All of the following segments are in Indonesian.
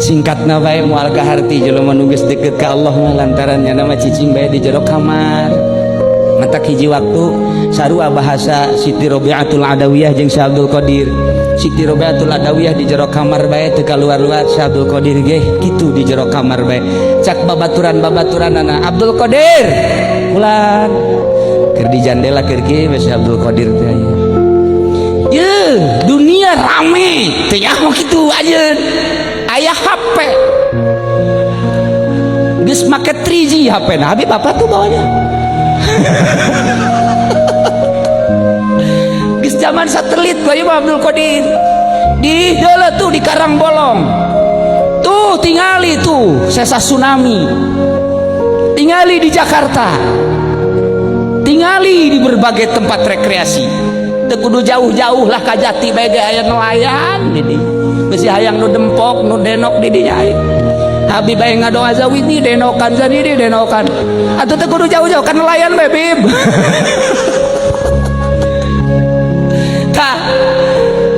singkatna bae moal kaharti jelema nu geus deukeut ka Allah mah lantaran nama cicing bae di jero kamar. Matak hiji waktu sarua bahasa Siti Robiatul Adawiyah jeung Syekh Abdul Qadir. Siti Robiatul Adawiyah di jero kamar bae teu kaluar-luar, Syekh Abdul Qadir ge kitu di jero kamar bae. Cak babaturan-babaturanana Abdul Qadir pulang keur di jandela keur kieu Syekh Abdul Qadir teh. Ye, dunia rame teh nyaho kitu ajeun. Aya HP geus make 3G HP na habis bapak tuh bawanya geus zaman satelit bae Abdul Qadir di heula tuh di Karangbolong tuh tingali tuh sesa tsunami, tingali di Jakarta, tingali di berbagai tempat rekreasi. Teu kudu jauh-jauh lah ka Jati bae ge aya nelayan di dieu. Besi hayang nu dempok nu denok di dinya habib bae ngadoa zawid ni denokan sendiri denokan atuh teu kudu jauh-jauh kan nelayan bae bib tah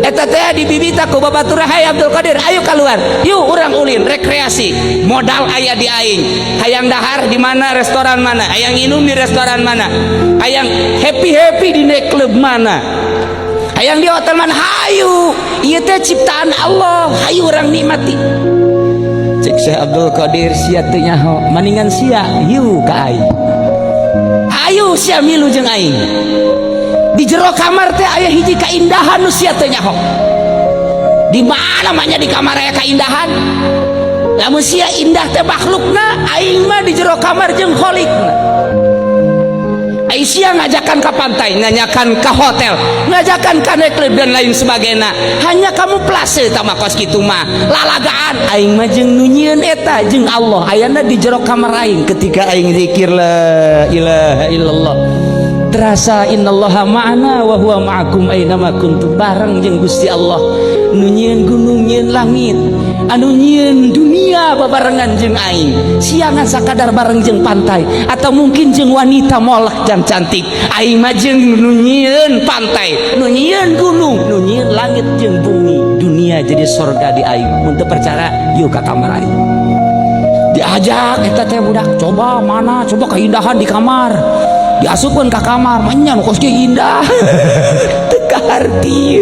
eta teh dibibita ku babaturan hayang Abdul Qadir ayo keluar yuk urang ulin rekreasi modal aya di aing hayang dahar di mana restoran mana hayang minum di restoran mana hayang happy di nightclub mana hayang di hotel mana hayu ieu teh ciptaan Allah hayu urang nikmati cek Syekh Abdul Qadir sia teu nyaho maningan sia hiu ka aing hayu sia milu jeung aing di jero kamar teh aya hiji kaindahan nu sia teu nyaho di mana manya di kamar aya kaindahan lamun sia indah teh makhlukna aing mah di jero kamar jeung kholikna Aisyah ngajakan ke pantai, nanyakan ke hotel, ngajakan ke nightclub dan lain sebagainya. Hanya kamu plase tama kos kitu mah lalagaan aing mah jeung nu nyieun eta jeung Allah ayana di jero kamar aing ketika aing zikir la ilaha illallah. Terasa innallaha ma'ana wa huwa ma'akum aina ma kuntum bareng jeung Gusti Allah nu nyieun gunung nyieun langit anu nyieun dunia babarengan jeung aing siangan sakadar bareng jeung pantai atau mungkin jeung wanita molek jan cantik aing mah jeung nu nyieun pantai nu nyieun gunung nu nyieun langit jeung bumi dunia jadi surga di aing mun teu percaya yuk ka kamar aing diajak eta teh budak coba mana coba keindahan di kamar diasupkeun ka kamar manya nu kos ge indah teu kaharti